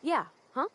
Yeah, huh?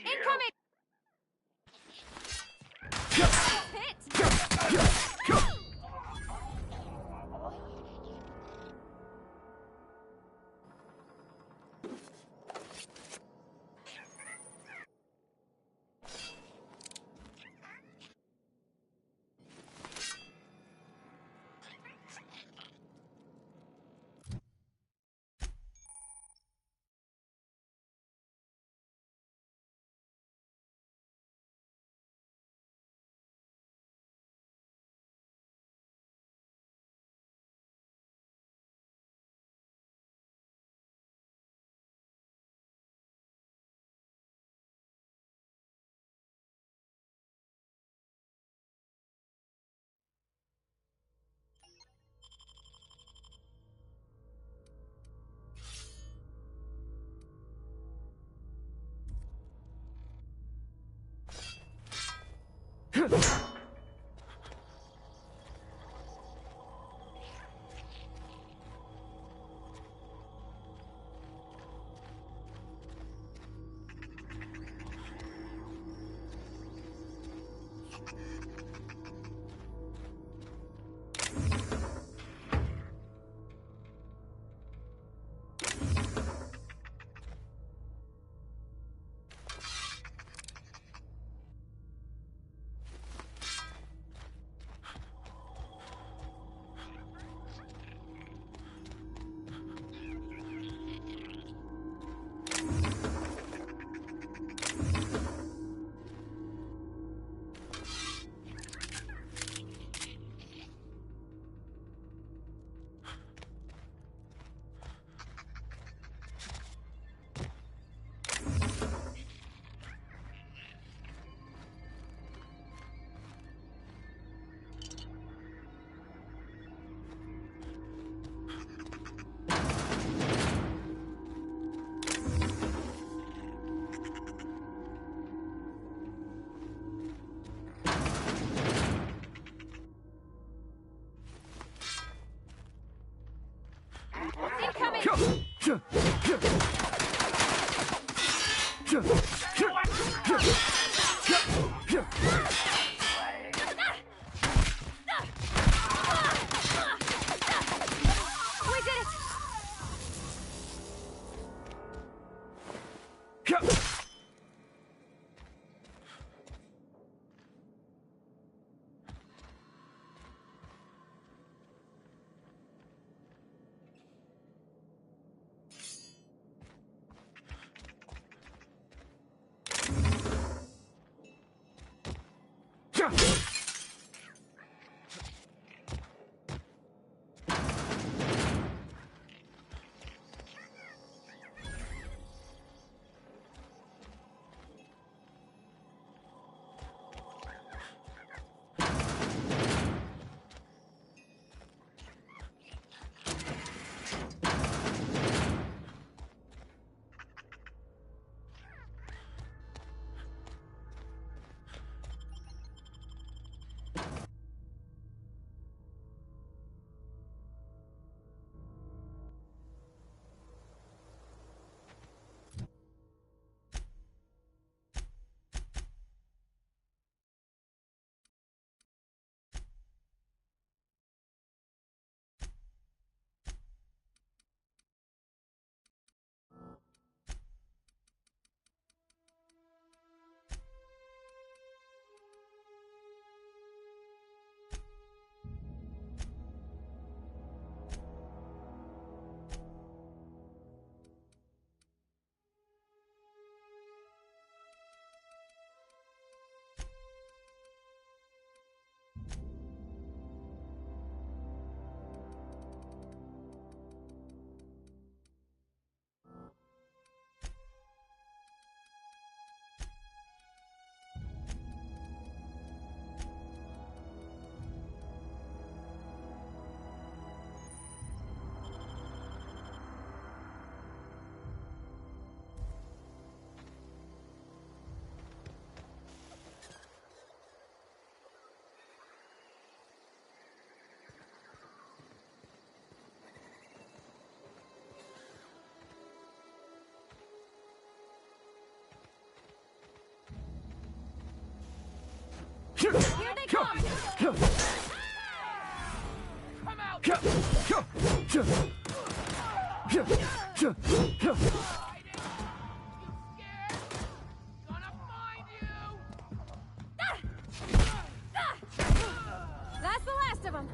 Incoming! come! Come out! That's the last of them.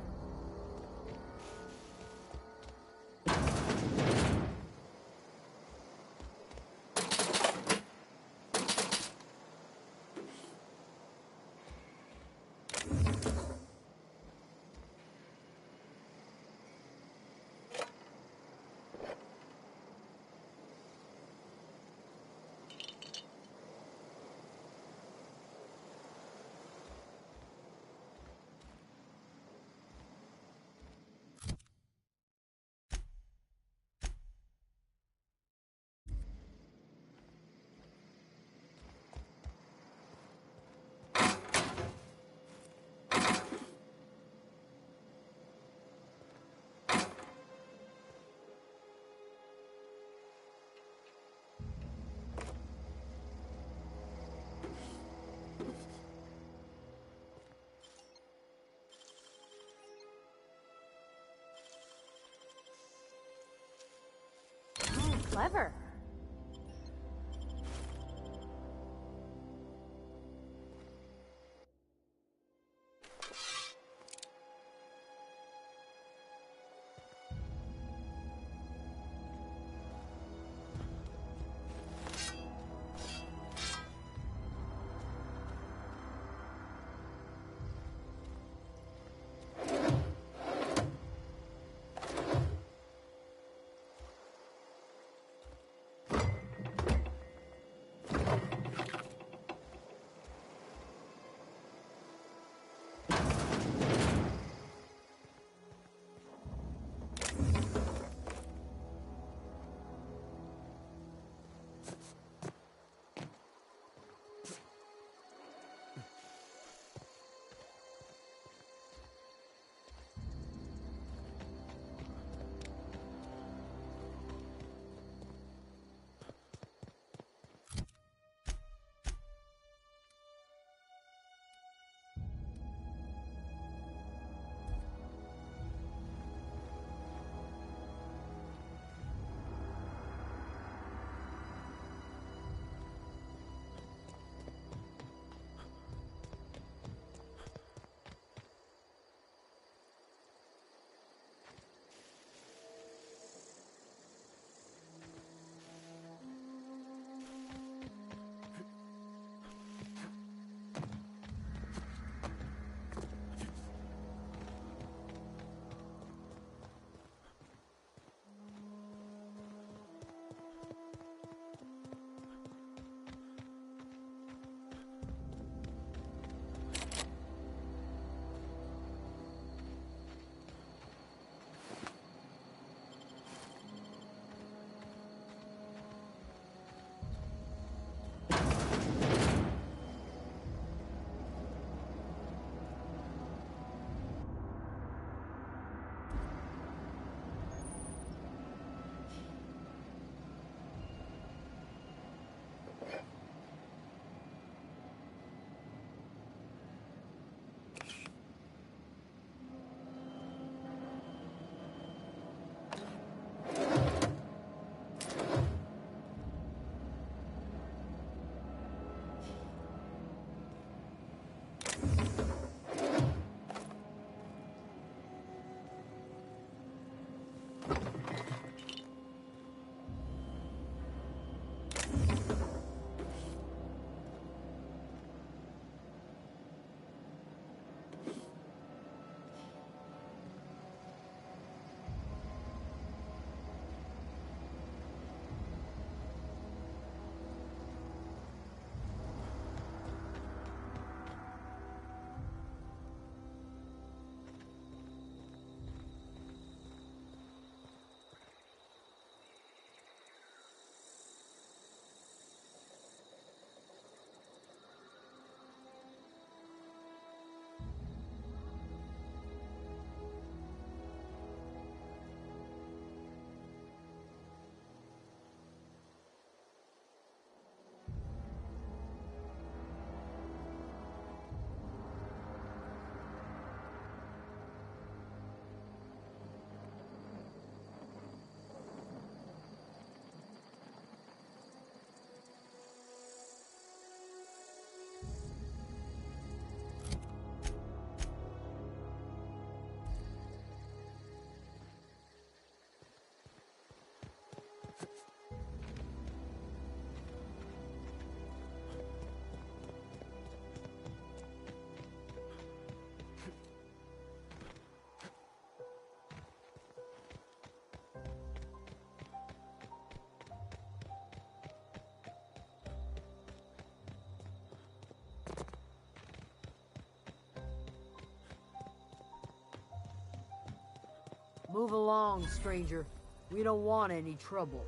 Move along, stranger. We don't want any trouble.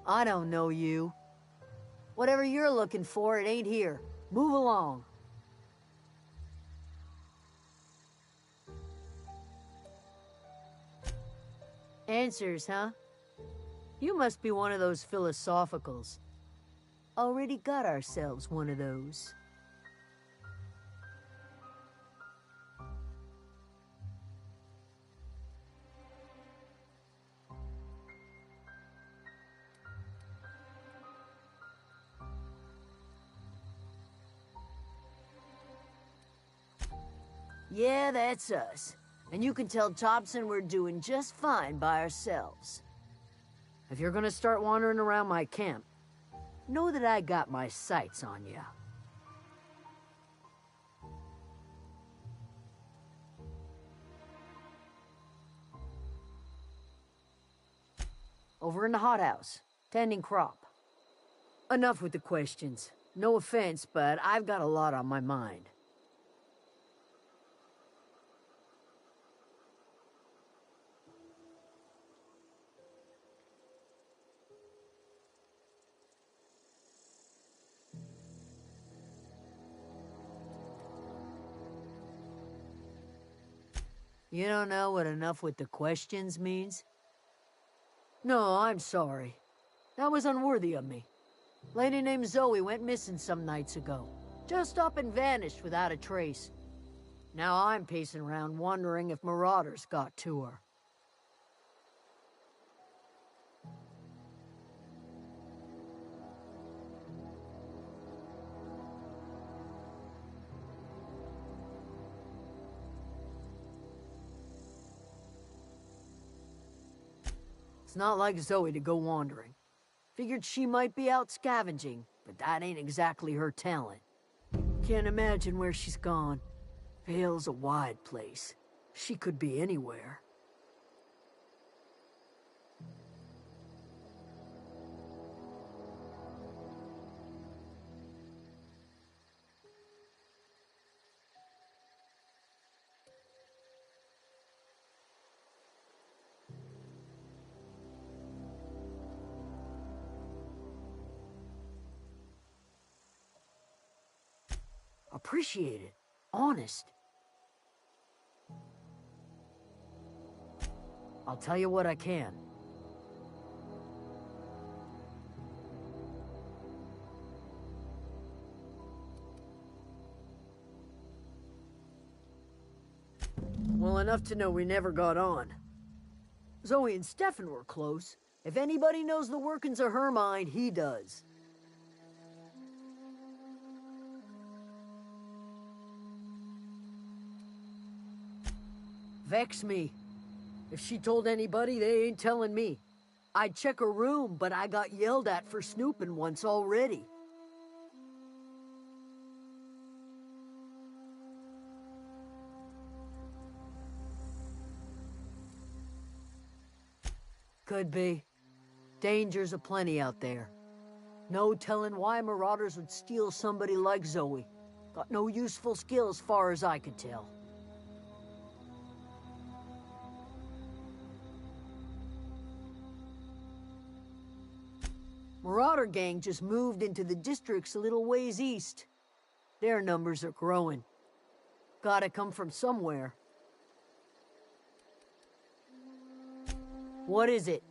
I don't know you. Whatever you're looking for, it ain't here. Move along. Answers, huh? You must be one of those philosophicals. Already got ourselves one of those. Yeah, that's us. And you can tell Thompson we're doing just fine by ourselves. If you're gonna start wandering around my camp, know that I got my sights on you. Over in the hothouse, tending crop. Enough with the questions. No offense, but I've got a lot on my mind. You don't know what enough with the questions means? No, I'm sorry. That was unworthy of me. Lady named Zoe went missing some nights ago. Just up and vanished without a trace. Now I'm pacing around wondering if marauders got to her. It's not like Zoe to go wandering. Figured she might be out scavenging, but that ain't exactly her talent. Can't imagine where she's gone. Vale's a wide place. She could be anywhere. Appreciate it. Honest. I'll tell you what I can. Well, enough to know we never got on. Zoe and Stefan were close. If anybody knows the workings of her mind, he does. Vex me. If she told anybody, they ain't telling me. I'd check her room, but I got yelled at for snooping once already. Could be. Dangers aplenty out there. No telling why marauders would steal somebody like Zoe. Got no useful skills far as I could tell. Marauder gang just moved into the districts a little ways east. Their numbers are growing. Gotta come from somewhere. What is it?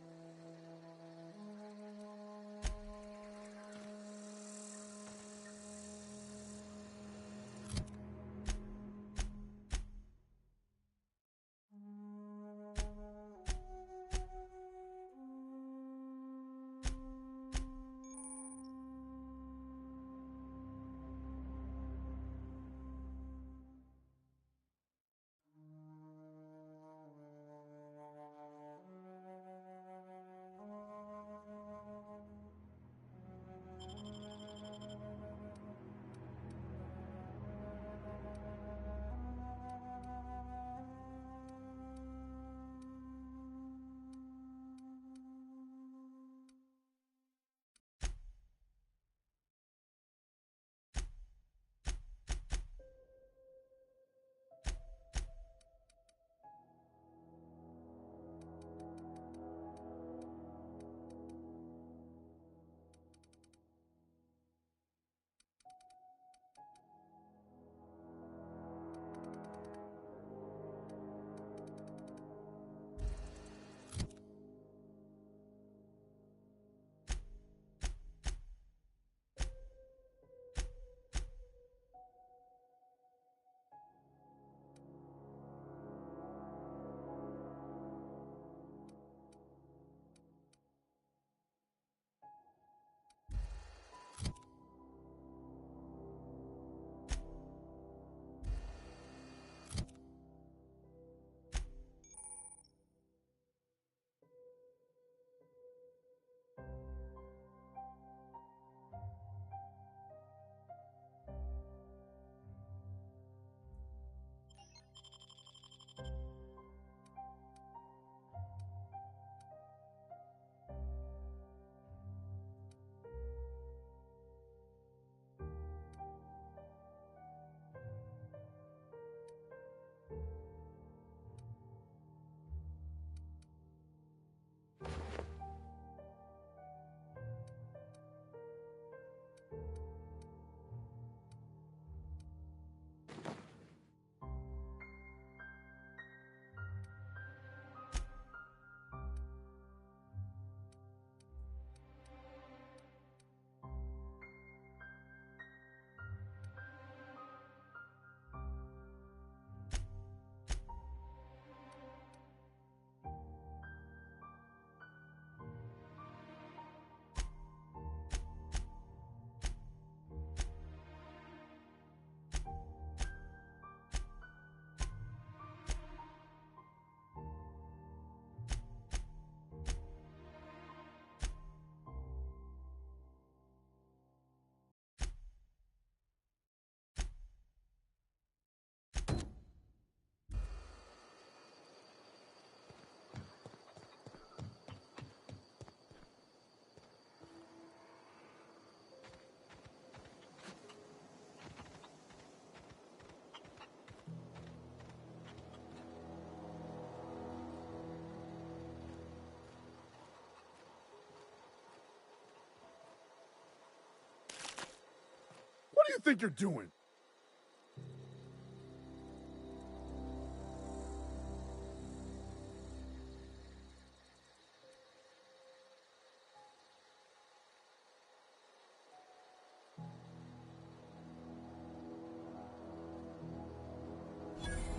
think you're doing?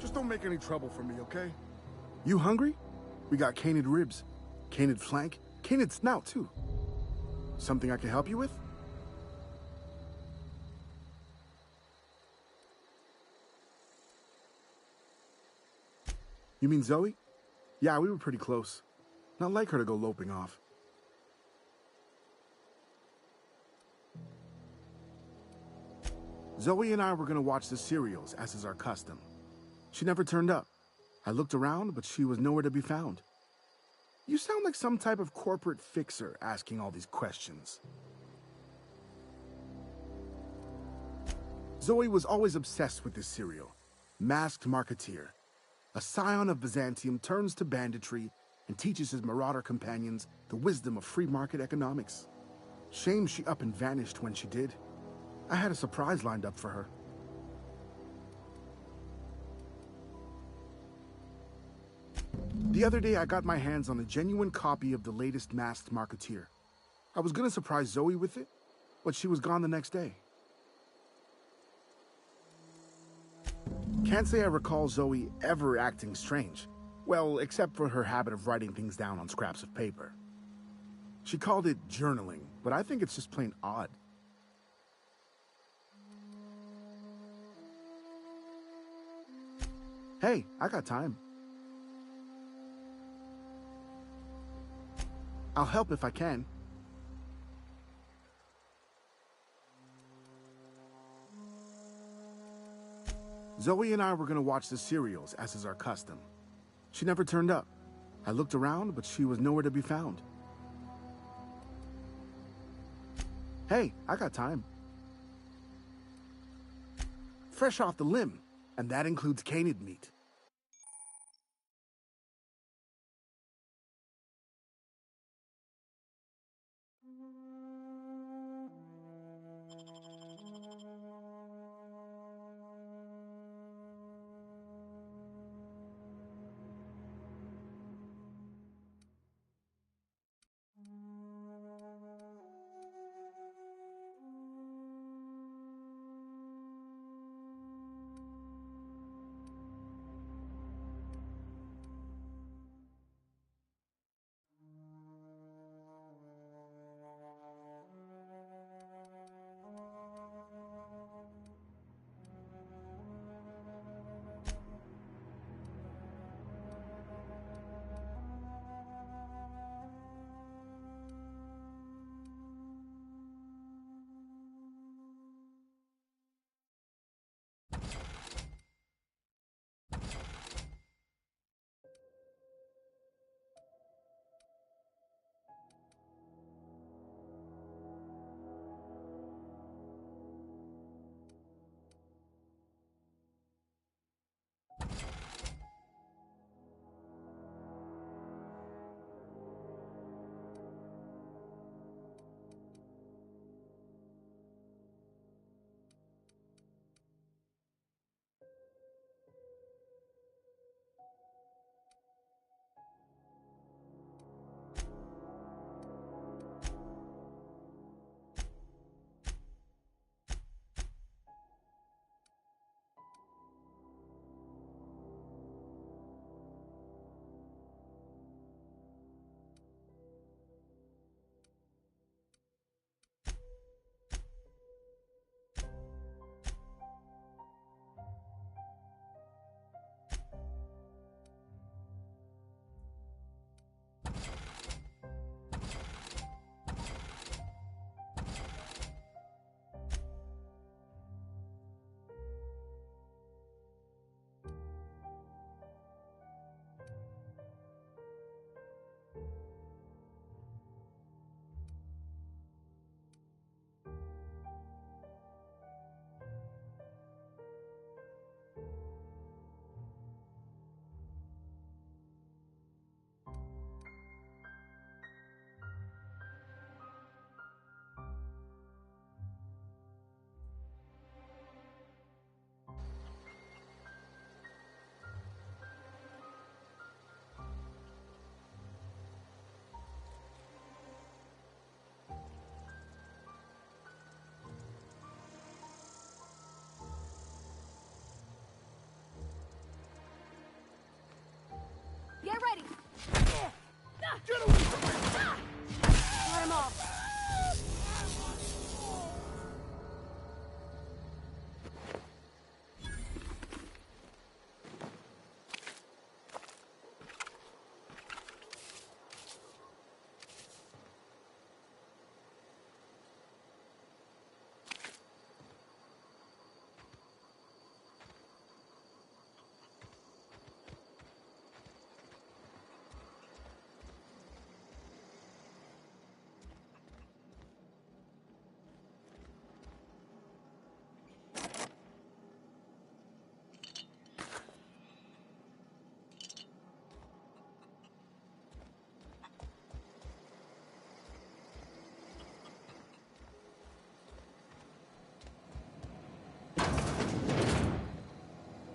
Just don't make any trouble for me, okay? You hungry? We got canid ribs, canid flank, canid snout, too. Something I can help you with? You mean Zoe? Yeah, we were pretty close. Not like her to go loping off. Zoe and I were gonna watch the serials, as is our custom. She never turned up. I looked around, but she was nowhere to be found. You sound like some type of corporate fixer asking all these questions. Zoe was always obsessed with this serial. Masked Marketeer. A scion of Byzantium turns to banditry and teaches his marauder companions the wisdom of free market economics. Shame she up and vanished when she did. I had a surprise lined up for her. The other day, I got my hands on a genuine copy of the latest Masked Marketeer. I was gonna surprise Zoe with it, but she was gone the next day. Can't say I recall Zoe ever acting strange. Well, except for her habit of writing things down on scraps of paper. She called it journaling, but I think it's just plain odd. Hey, I got time. I'll help if I can. Zoe and I were gonna watch the serials, as is our custom. She never turned up. I looked around, but she was nowhere to be found. Hey, I got time. Fresh off the limb, and that includes canid meat. Let him off.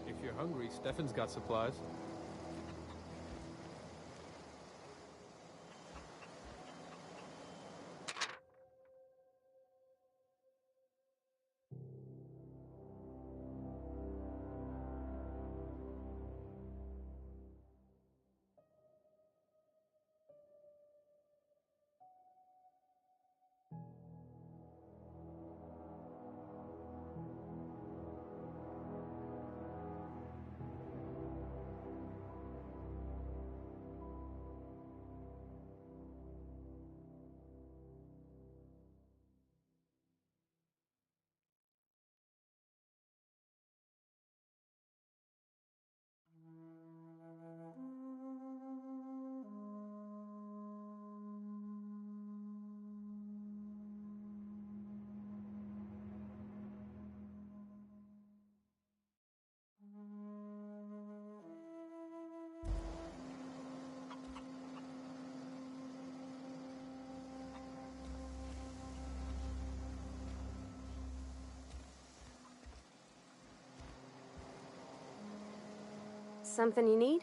If you're hungry, Stefan's got supplies. Something you need?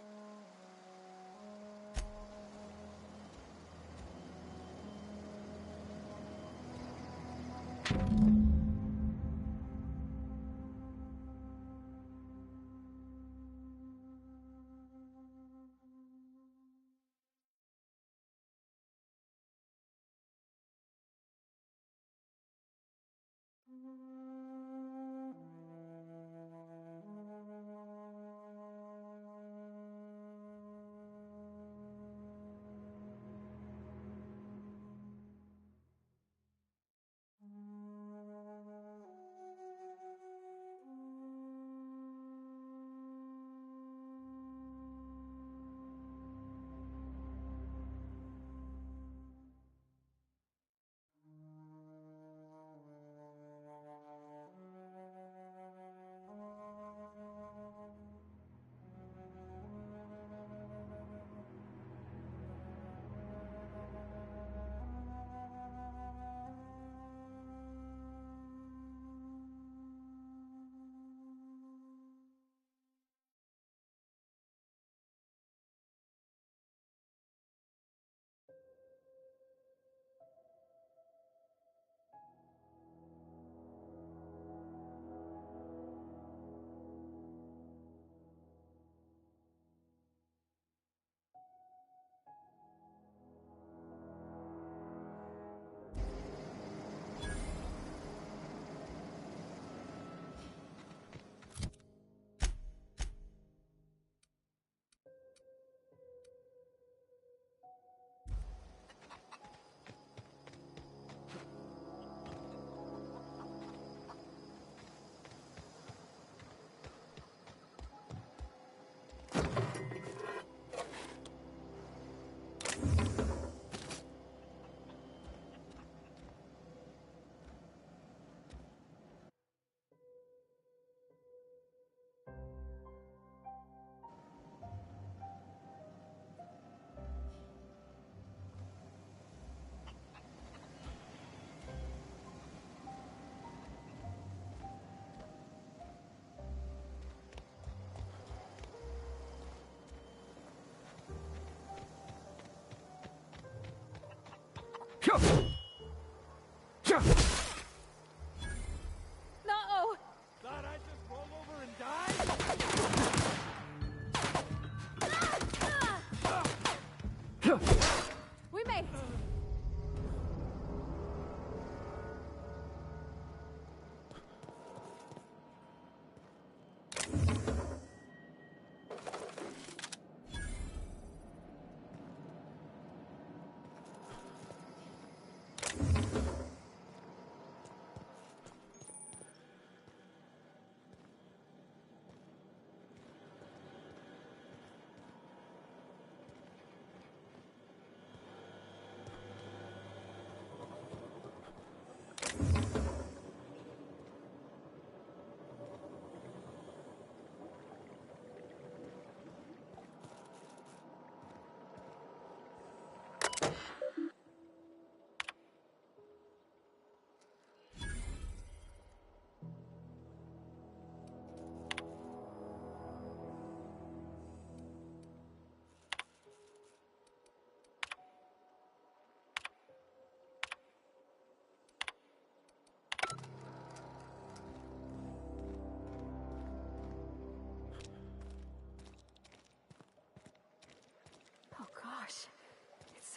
No! Thought I'd just roll over and die?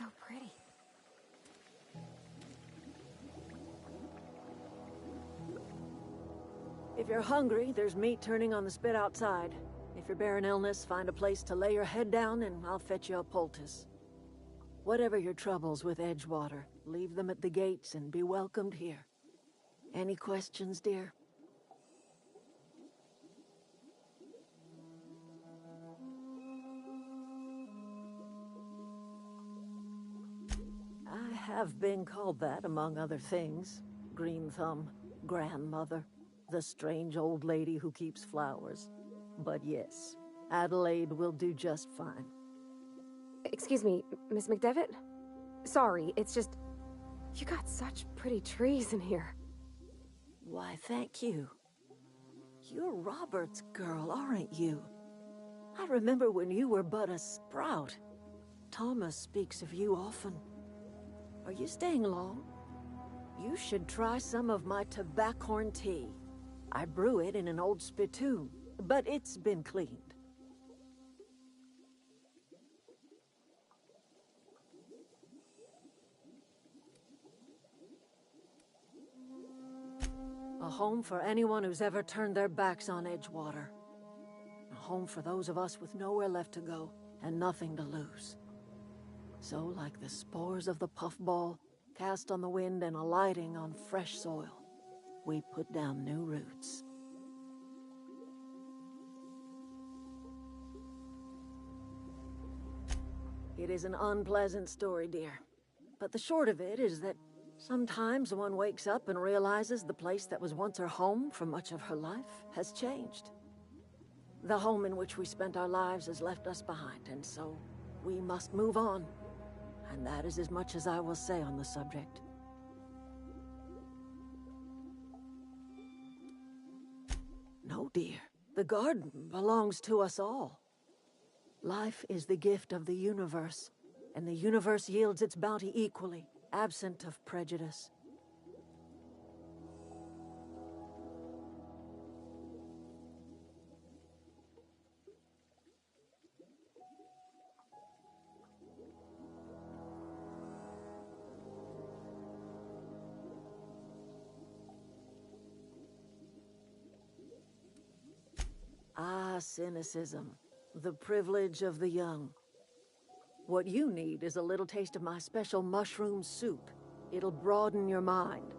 so pretty. If you're hungry, there's meat turning on the spit outside. If you're bearing illness, find a place to lay your head down and I'll fetch you a poultice. Whatever your troubles with Edgewater, leave them at the gates and be welcomed here. Any questions, dear? I have been called that, among other things. Green Thumb, grandmother, the strange old lady who keeps flowers. But yes, Adelaide will do just fine. Excuse me, Miss McDevitt? Sorry, it's just... You got such pretty trees in here. Why, thank you. You're Robert's girl, aren't you? I remember when you were but a sprout. Thomas speaks of you often. Are you staying long? You should try some of my tobaccorn tea. I brew it in an old spittoon, but it's been cleaned. A home for anyone who's ever turned their backs on Edgewater. A home for those of us with nowhere left to go and nothing to lose. So, like the spores of the puffball, cast on the wind and alighting on fresh soil, we put down new roots. It is an unpleasant story, dear. But the short of it is that sometimes one wakes up and realizes the place that was once her home for much of her life has changed. The home in which we spent our lives has left us behind, and so we must move on. And that is as much as I will say on the subject. No, dear. The garden belongs to us all. Life is the gift of the universe, and the universe yields its bounty equally, absent of prejudice. Ah, cynicism. The privilege of the young. What you need is a little taste of my special mushroom soup. It'll broaden your mind.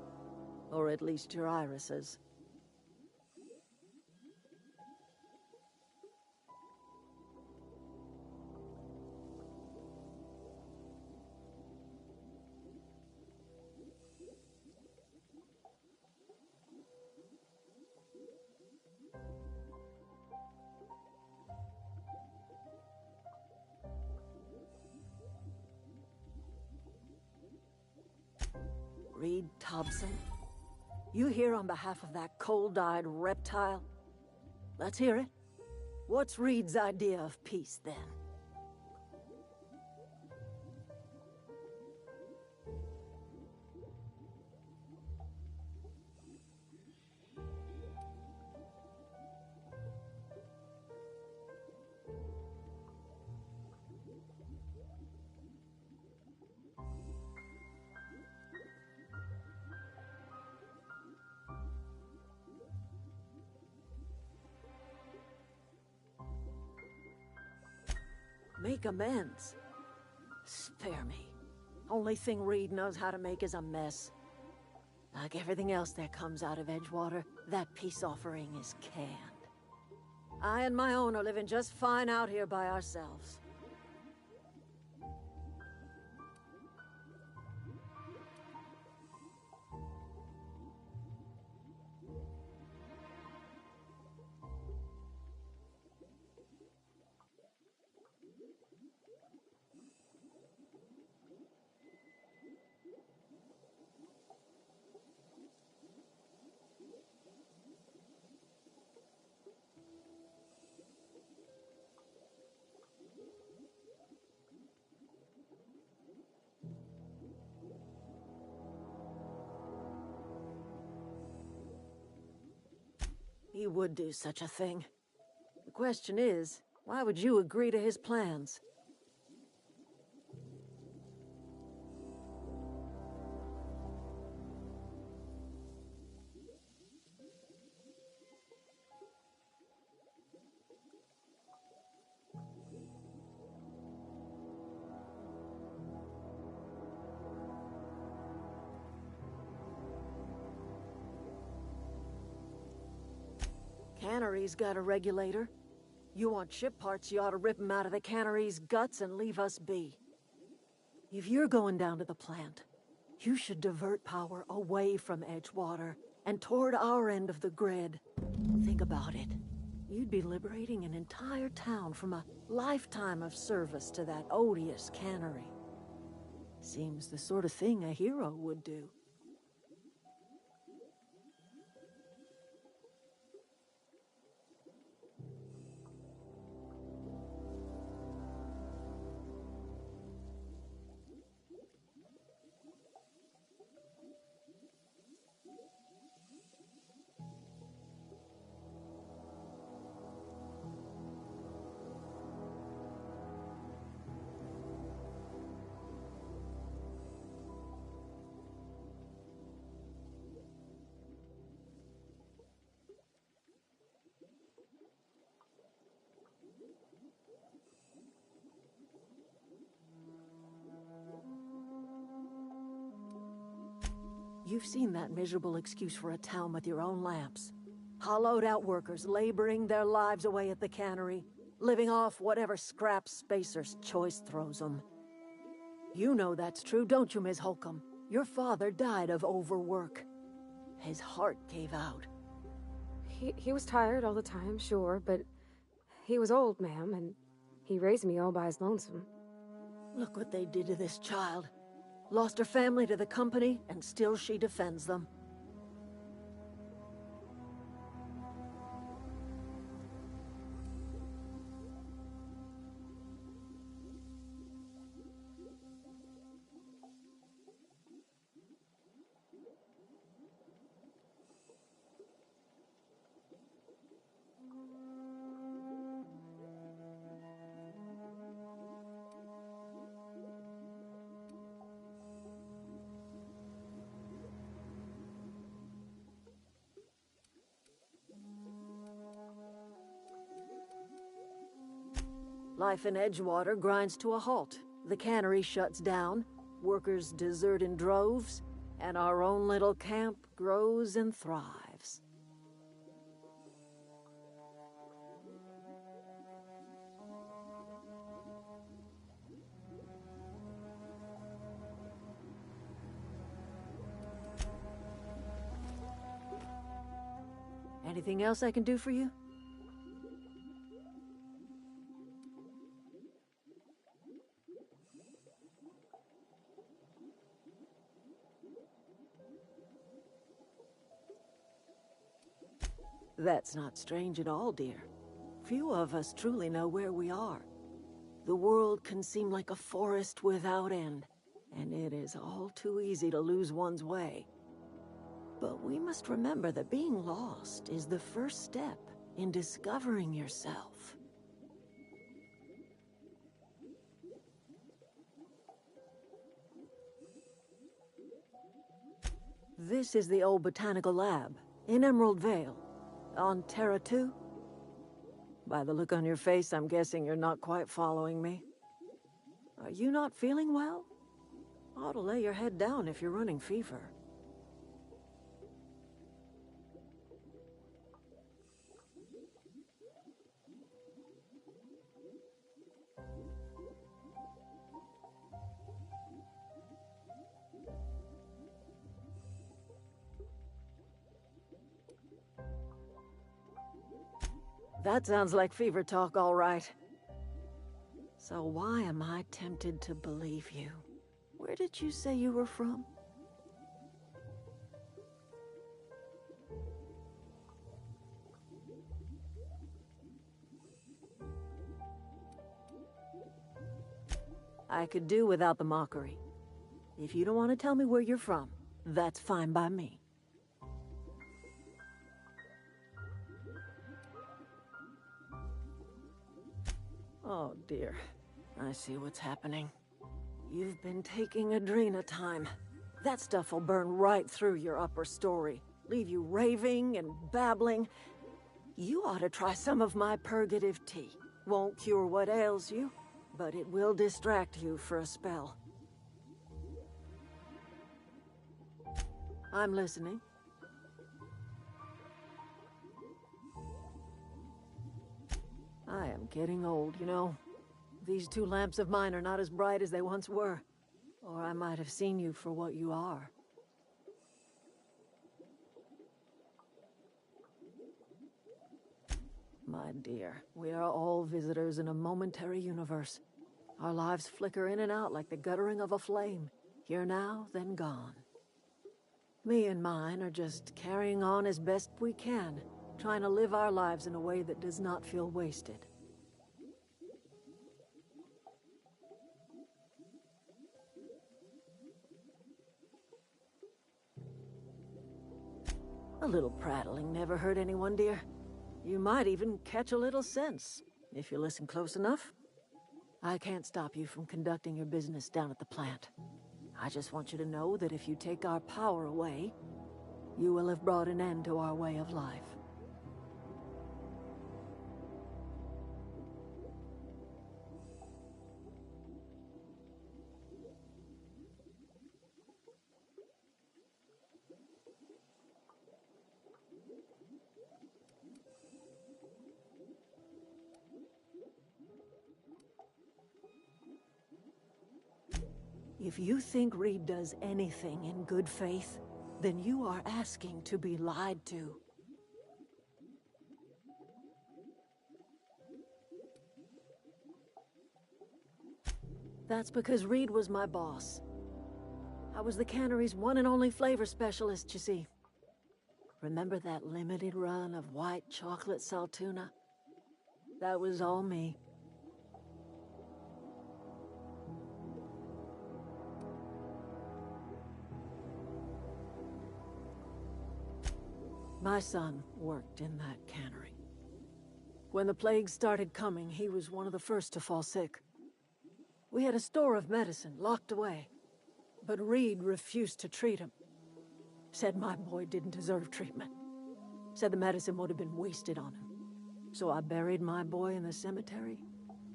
Or at least your irises. Reed Thompson? You here on behalf of that cold-eyed reptile? Let's hear it. What's Reed's idea of peace, then? Make amends? Spare me. Only thing Reed knows how to make is a mess. Like everything else that comes out of Edgewater, that peace offering is canned. I and my own are living just fine out here by ourselves. He would do such a thing. The question is, why would you agree to his plans? Cannery's got a regulator. You want ship parts, you ought to rip 'em out of the cannery's guts and leave us be. If you're going down to the plant, you should divert power away from Edgewater and toward our end of the grid. Think about it. You'd be liberating an entire town from a lifetime of service to that odious cannery. Seems the sort of thing a hero would do. You've seen that miserable excuse for a town with your own lamps. Hollowed out workers laboring their lives away at the cannery, living off whatever scrap Spacer's choice throws them. You know that's true, don't you, Ms. Holcomb? Your father died of overwork. His heart gave out. He was tired all the time, sure, but he was old, ma'am, and he raised me all by his lonesome. Look what they did to this child. Lost her family to the company, and still she defends them. Life in Edgewater grinds to a halt. The cannery shuts down, workers desert in droves, and our own little camp grows and thrives. Anything else I can do for you? That's not strange at all, dear. Few of us truly know where we are. The world can seem like a forest without end, and it is all too easy to lose one's way. But we must remember that being lost is the first step in discovering yourself. This is the old botanical lab in Emerald Vale. On Terra 2? By the look on your face, I'm guessing you're not quite following me. Are you not feeling well? Ought to lay your head down if you're running fever. That sounds like fever talk, all right. So why am I tempted to believe you? Where did you say you were from? I could do without the mockery. If you don't want to tell me where you're from, that's fine by me. Oh dear, I see what's happening. You've been taking Adrenatime. That stuff will burn right through your upper story, leave you raving and babbling. You ought to try some of my purgative tea. Won't cure what ails you, but it will distract you for a spell. I'm listening. I am getting old, you know. These two lamps of mine are not as bright as they once were. Or I might have seen you for what you are. My dear, we are all visitors in a momentary universe. Our lives flicker in and out like the guttering of a flame. Here now, then gone. Me and mine are just carrying on as best we can, trying to live our lives in a way that does not feel wasted. A little prattling never hurt anyone, dear. You might even catch a little sense, if you listen close enough. I can't stop you from conducting your business down at the plant. I just want you to know that if you take our power away, you will have brought an end to our way of life. If you think Reed does anything in good faith, then you are asking to be lied to. That's because Reed was my boss. I was the cannery's one and only flavor specialist, you see. Remember that limited run of white chocolate saltuna? That was all me. My son worked in that cannery. When the plague started coming, he was one of the first to fall sick. We had a store of medicine locked away, but Reed refused to treat him. Said my boy didn't deserve treatment. Said the medicine would have been wasted on him. So I buried my boy in the cemetery,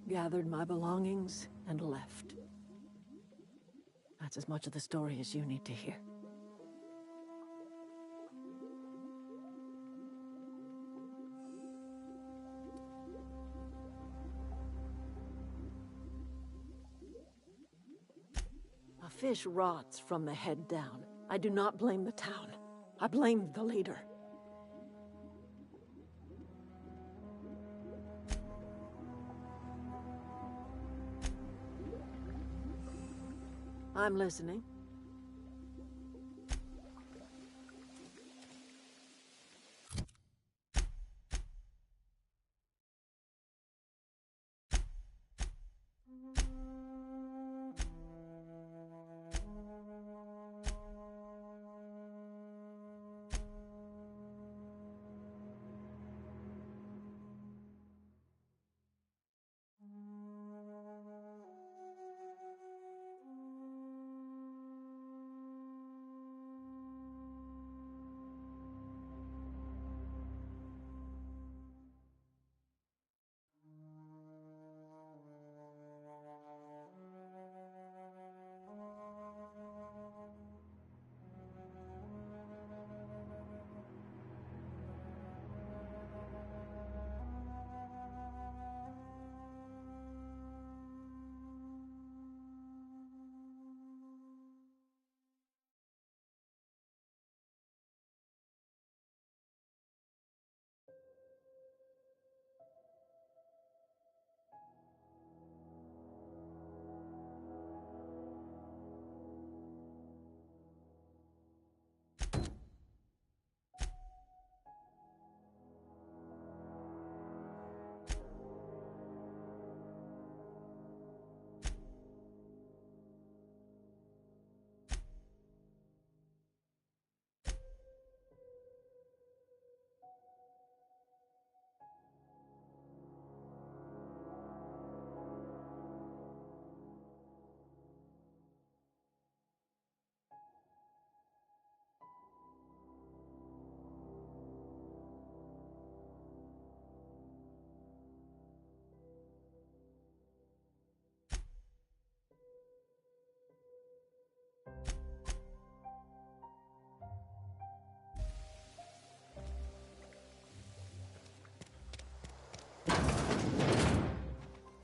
gathered my belongings, and left. That's as much of the story as you need to hear. A fish rots from the head down. I do not blame the town. I blame the leader. I'm listening.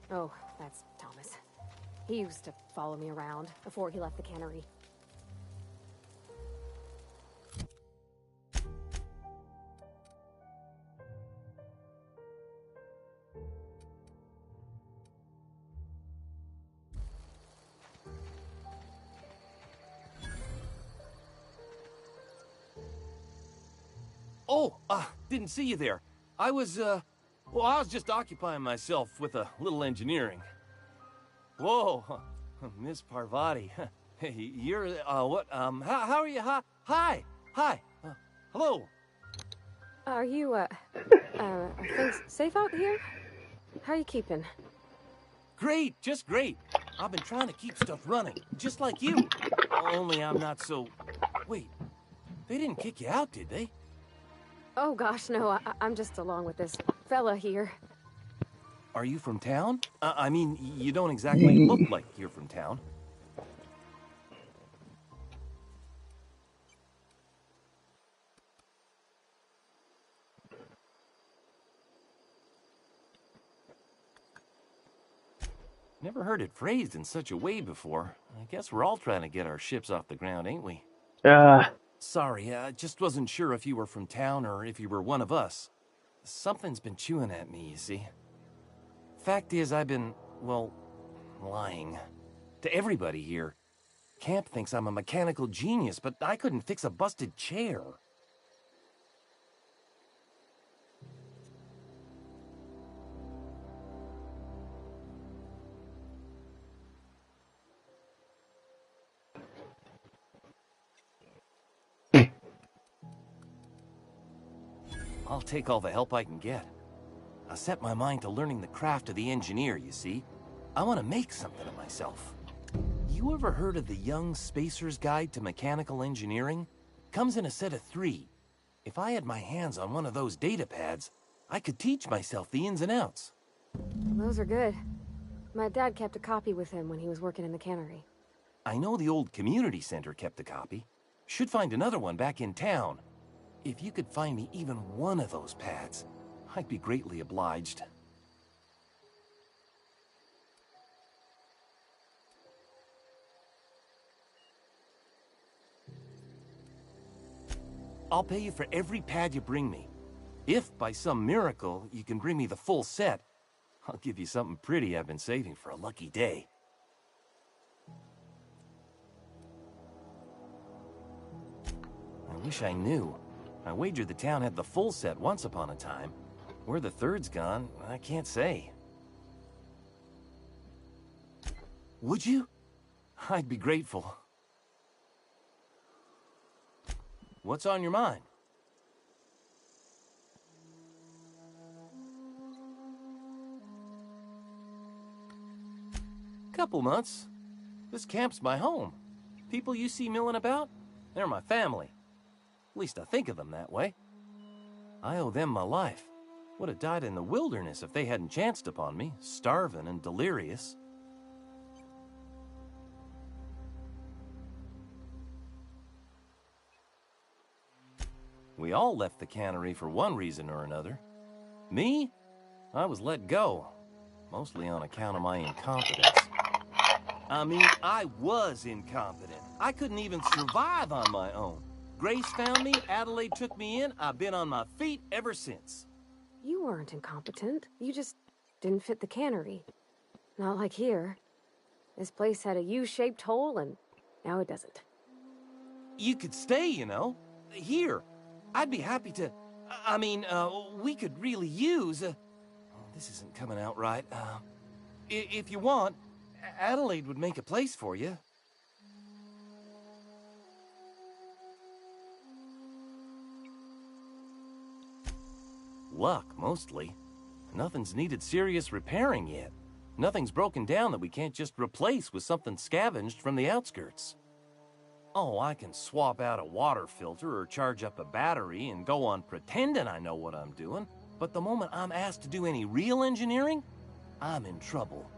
Oh, that's Thomas. He used to follow me around before he left the cannery. Oh, didn't see you there. I was just occupying myself with a little engineering. Whoa, Miss Parvati. Hey, you're, what, how are you? Hi, hello. Are you, are things safe out here? How are you keeping? Great, just great. I've been trying to keep stuff running, just like you. Only I'm not so... Wait, they didn't kick you out, did they? Oh gosh, no, I'm just along with this fella here. Are you from town? I mean, you don't exactly look like you're from town. Never heard it phrased in such a way before. I guess we're all trying to get our ships off the ground, ain't we? Sorry, I just wasn't sure if you were from town or if you were one of us. Something's been chewing at me, you see. Fact is, I've been, well, lying. To everybody here. Camp thinks I'm a mechanical genius, but I couldn't fix a busted chair. I'll take all the help I can get. I set my mind to learning the craft of the engineer, you see. I want to make something of myself. You ever heard of the Young Spacer's Guide to Mechanical Engineering? Comes in a set of 3. If I had my hands on one of those data pads, I could teach myself the ins and outs. Those are good. My dad kept a copy with him when he was working in the cannery. I know the old community center kept a copy. Should find another one back in town. If you could find me even one of those pads, I'd be greatly obliged. I'll pay you for every pad you bring me. If, by some miracle, you can bring me the full set, I'll give you something pretty I've been saving for a lucky day. I wish I knew. I wagered the town had the full set once upon a time. Where the third's gone, I can't say. Would you? I'd be grateful. What's on your mind? Couple months. This camp's my home. People you see milling about, they're my family. At least I think of them that way. I owe them my life. Would have died in the wilderness if they hadn't chanced upon me, starving and delirious. We all left the cannery for one reason or another. Me? I was let go, mostly on account of my incompetence. I mean, I was incompetent. I couldn't even survive on my own. Grace found me, Adelaide took me in, I've been on my feet ever since. You weren't incompetent. You just didn't fit the cannery. Not like here. This place had a U-shaped hole, and now it doesn't. You could stay, you know. Here. I'd be happy to... I mean, we could really use... this isn't coming out right. If you want, Adelaide would make a place for you. Luck, mostly. Nothing's needed serious repairing yet. Nothing's broken down that we can't just replace with something scavenged from the outskirts. Oh, I can swap out a water filter or charge up a battery and go on pretending I know what I'm doing, but the moment I'm asked to do any real engineering, I'm in trouble.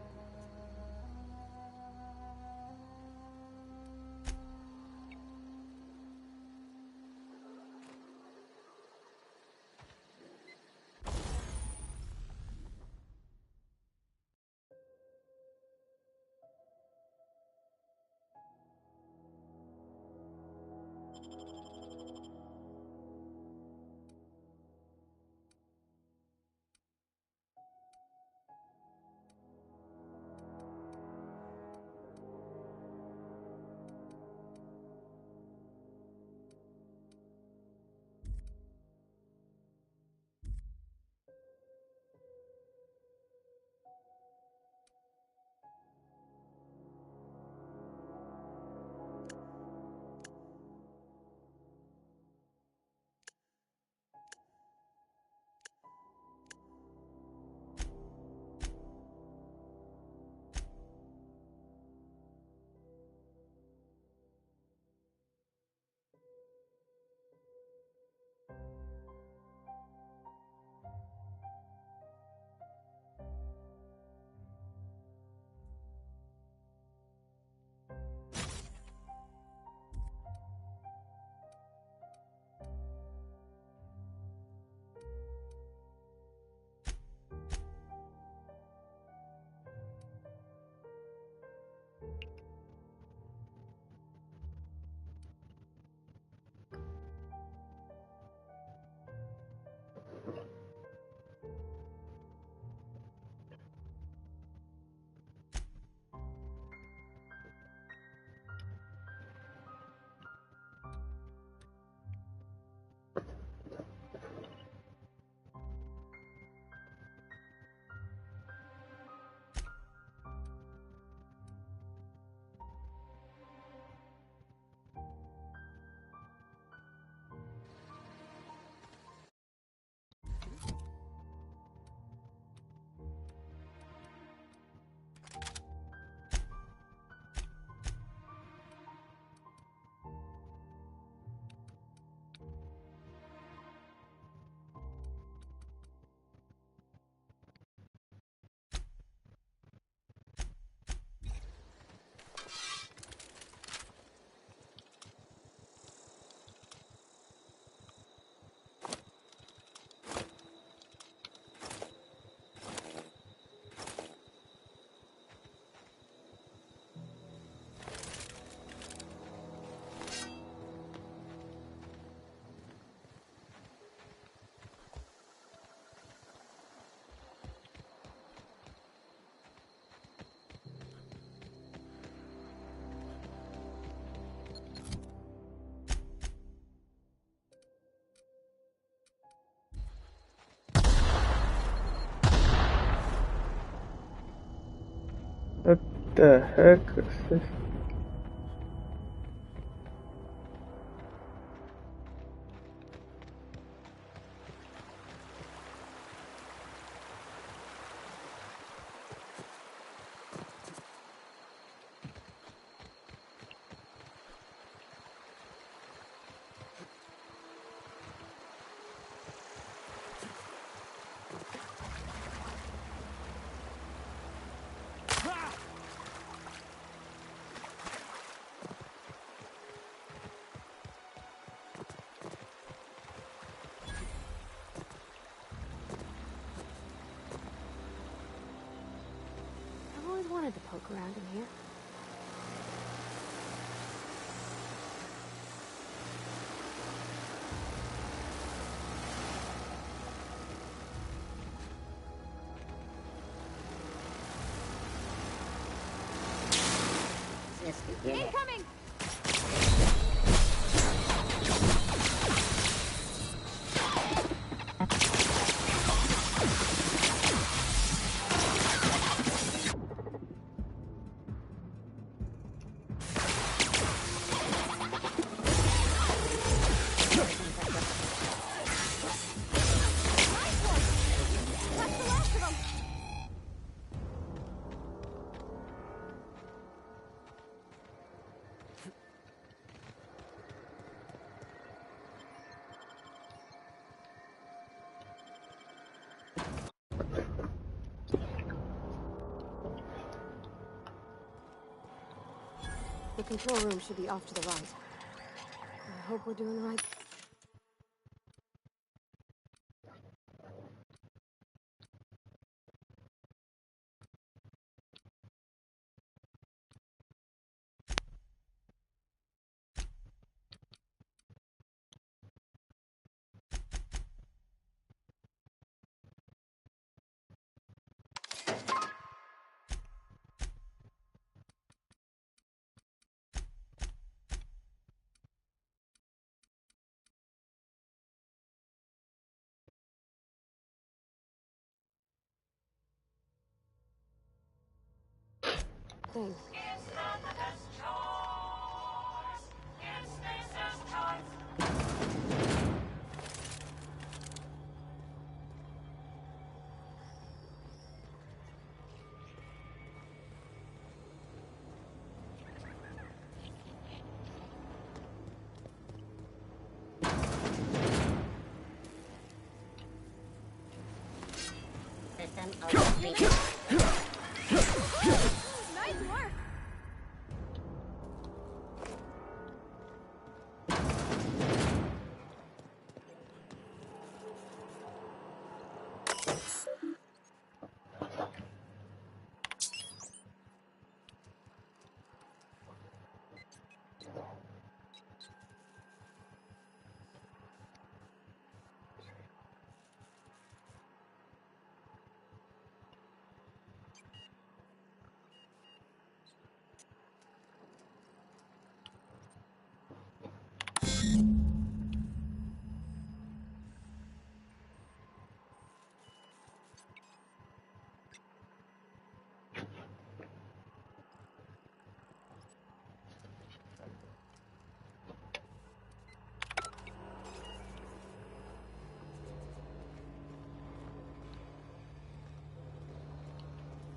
What the heck is this? I've always wanted to poke around in here. Incoming! The control room should be off to the right. I hope we're doing the right... thing. It's not the best choice. It's Lisa's choice. Nice work!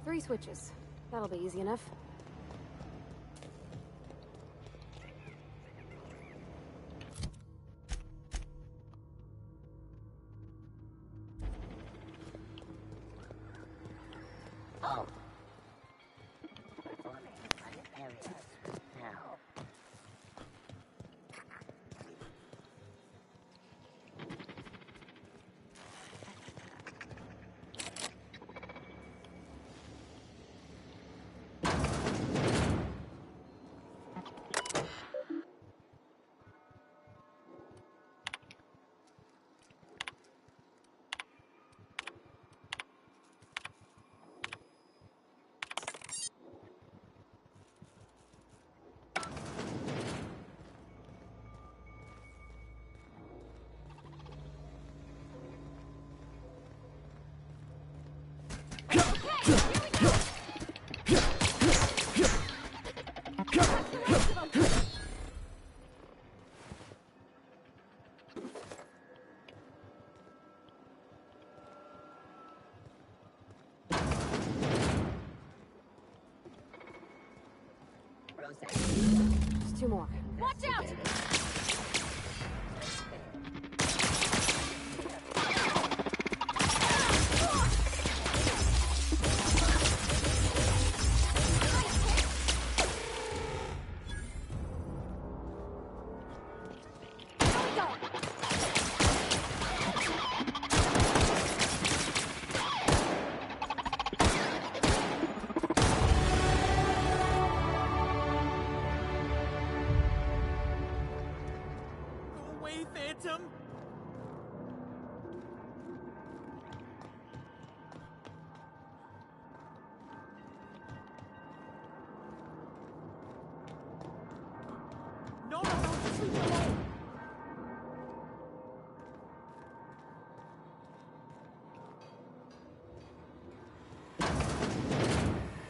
Three switches. That'll be easy enough. Oh. Performing private areas now. Just two more. Watch out!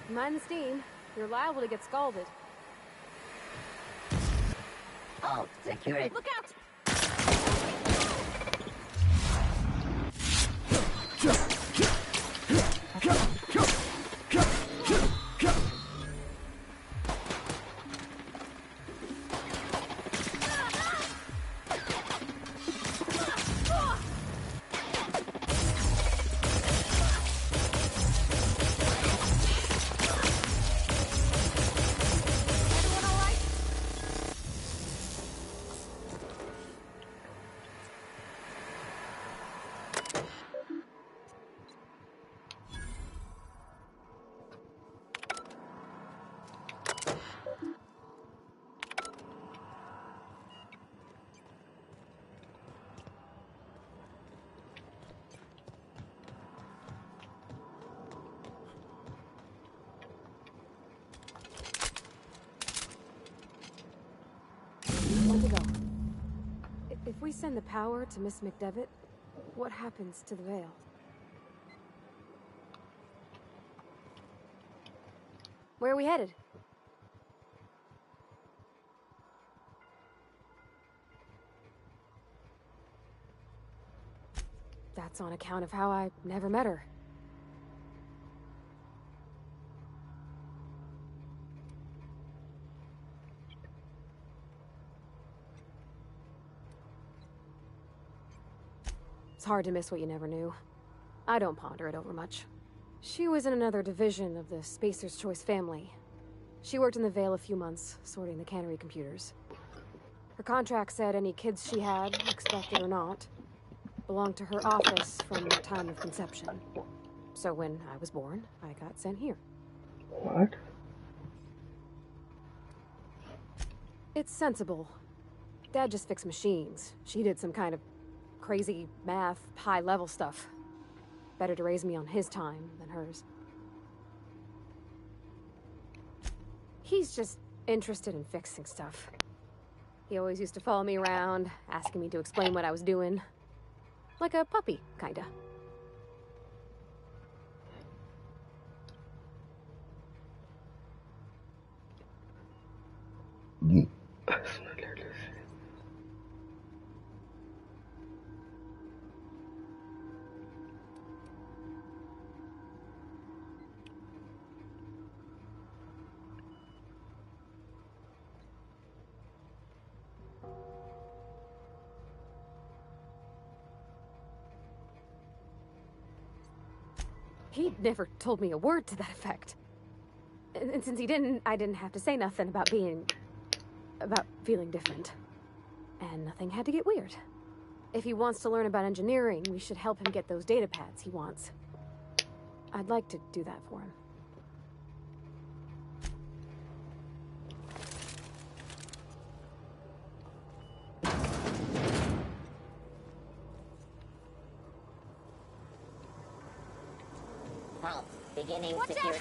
Mind the steam. You're liable to get scalded. Oh, security. Look out! One to go. If we send the power to Miss McDevitt, what happens to the veil? Where are we headed? That's on account of how I never met her. It's hard to miss what you never knew. I don't ponder it over much. She was in another division of the Spacer's Choice family. She worked in the Vale a few months, sorting the cannery computers. Her contract said any kids she had, expected or not, belonged to her office from the time of conception. So when I was born, I got sent here. What? It's sensible. Dad just fixed machines. She did some kind of crazy math, high-level stuff. Better to raise me on his time than hers. He's just interested in fixing stuff. He always used to follow me around, asking me to explain what I was doing. Like a puppy, kinda. He never told me a word to that effect. And since he didn't, I didn't have to say nothing about feeling different. And nothing had to get weird. If he wants to learn about engineering, we should help him get those data pads he wants. I'd like to do that for him. Pulse beginning secure.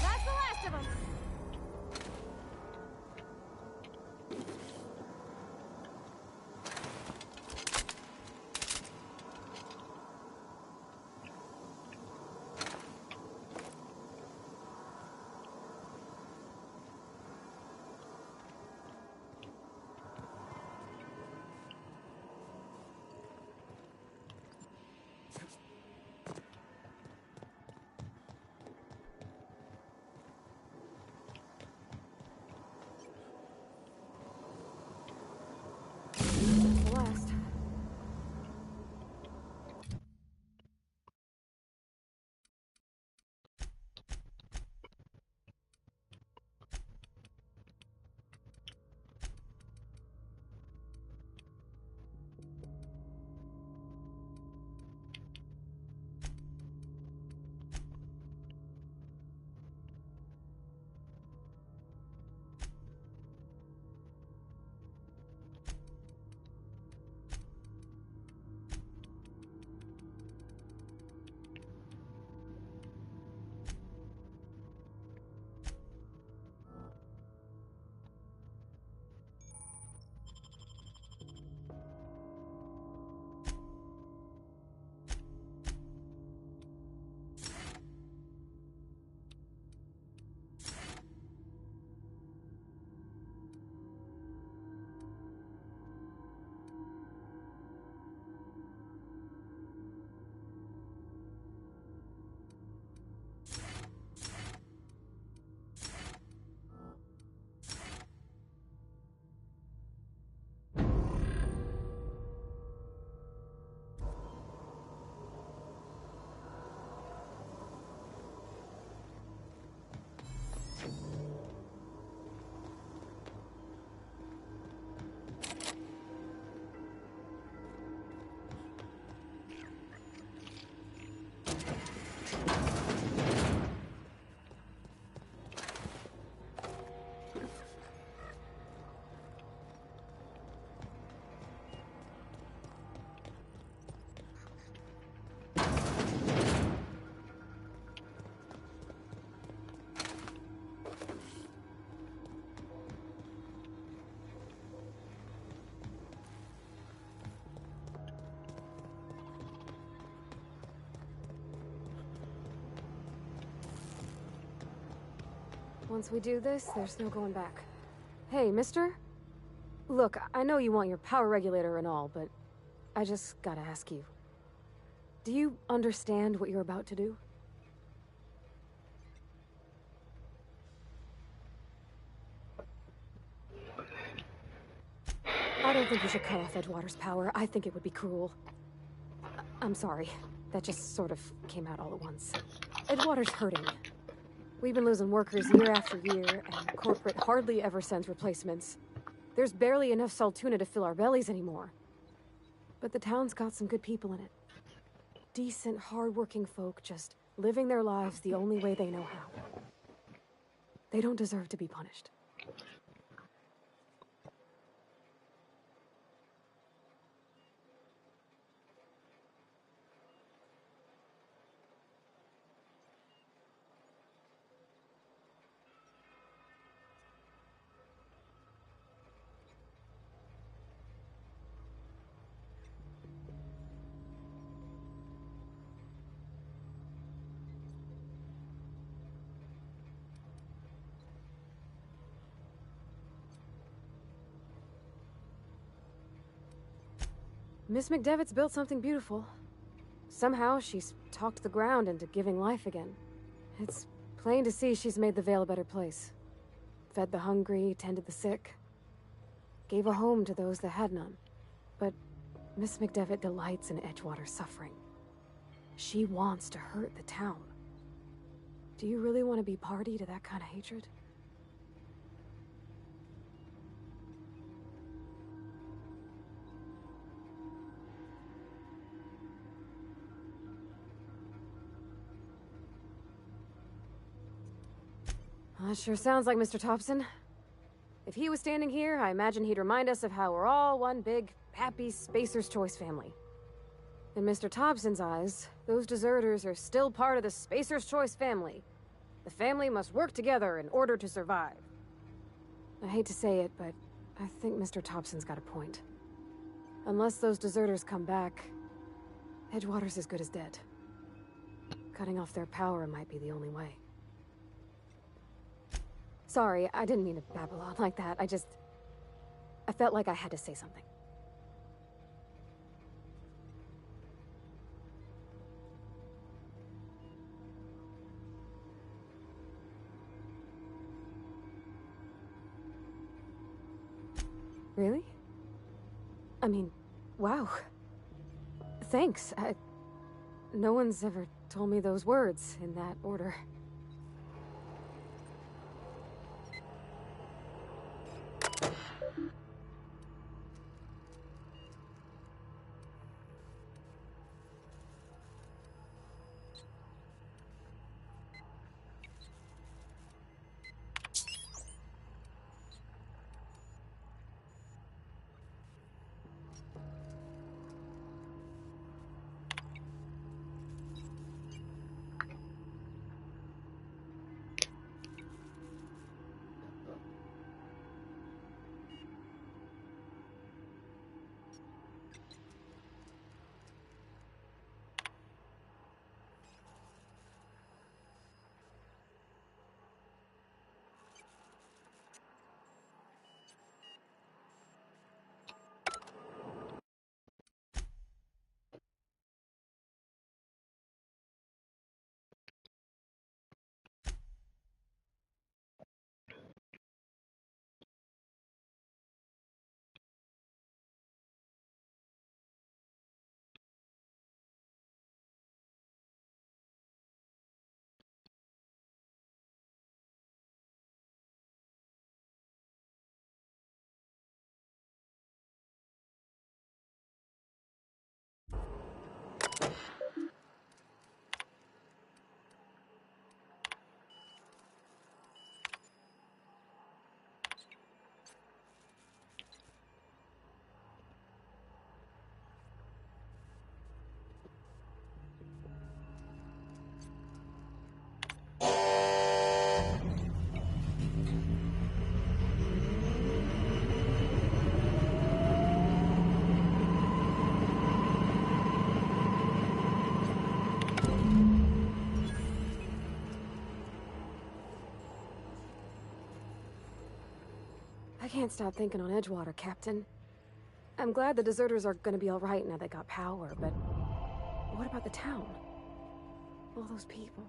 That's the last of them! Once we do this, there's no going back. Hey, mister? Look, I know you want your power regulator and all, but I just gotta ask you. Do you understand what you're about to do? I don't think you should cut off Edgewater's power. I think it would be cruel. I'm sorry. That just sort of came out all at once. Edgewater's hurting. We've been losing workers year after year, and corporate hardly ever sends replacements. There's barely enough Saltuna to fill our bellies anymore. But the town's got some good people in it. Decent, hard-working folk just living their lives the only way they know how. They don't deserve to be punished. Miss McDevitt's built something beautiful. Somehow, she's talked the ground into giving life again. It's plain to see she's made the Vale a better place. Fed the hungry, tended the sick. Gave a home to those that had none. But Miss McDevitt delights in Edgewater's suffering. She wants to hurt the town. Do you really want to be party to that kind of hatred? That sure sounds like Mr. Thompson. If he was standing here, I imagine he'd remind us of how we're all one big, happy Spacer's Choice family. In Mr. Thompson's eyes, those deserters are still part of the Spacer's Choice family. The family must work together in order to survive. I hate to say it, but I think Mr. Thompson's got a point. Unless those deserters come back, Edgewater's as good as dead. Cutting off their power might be the only way. Sorry, I didn't mean to babble on like that. I felt like I had to say something. Really? I mean, wow. Thanks. No one's ever told me those words in that order. I can't stop thinking on Edgewater, Captain. I'm glad the deserters are gonna be alright now they got power, but what about the town? All those people.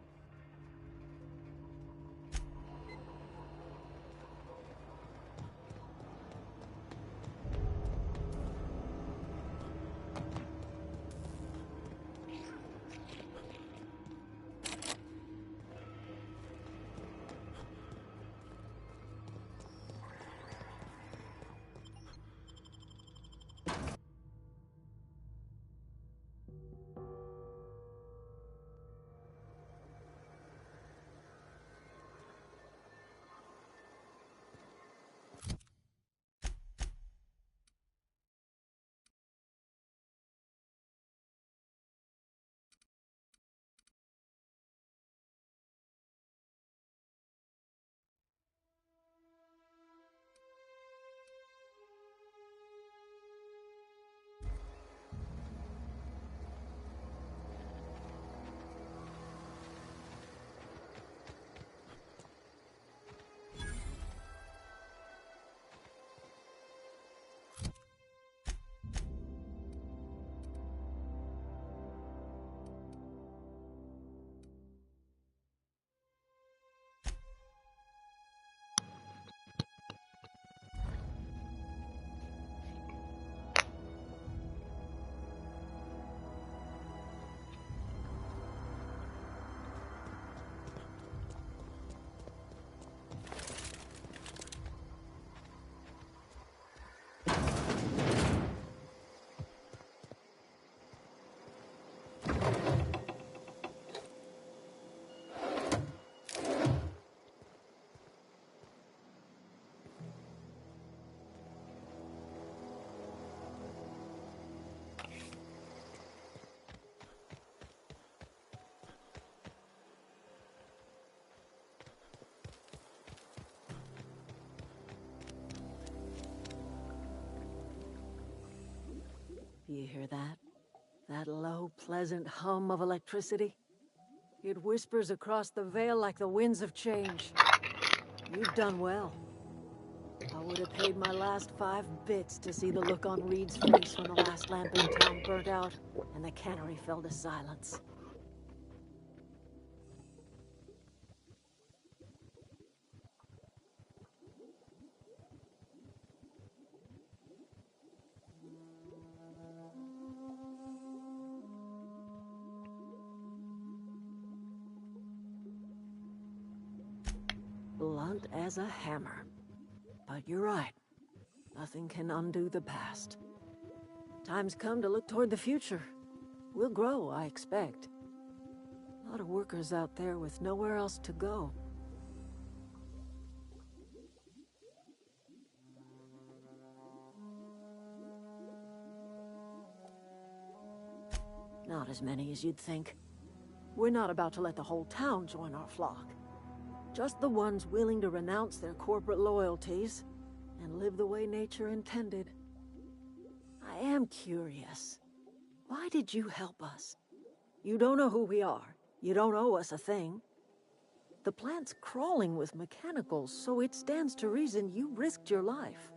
You hear that? That low, pleasant hum of electricity? It whispers across the Vale like the winds of change. You've done well. I would have paid my last 5 bits to see the look on Reed's face when the last lamp in town burnt out and the cannery fell to silence. Blunt as a hammer. But you're right. Nothing can undo the past. Time's come to look toward the future. We'll grow, I expect. A lot of workers out there with nowhere else to go. Not as many as you'd think. We're not about to let the whole town join our flock. Just the ones willing to renounce their corporate loyalties and live the way nature intended. I am curious. Why did you help us? You don't know who we are. You don't owe us a thing. The plant's crawling with mechanicals, so it stands to reason you risked your life.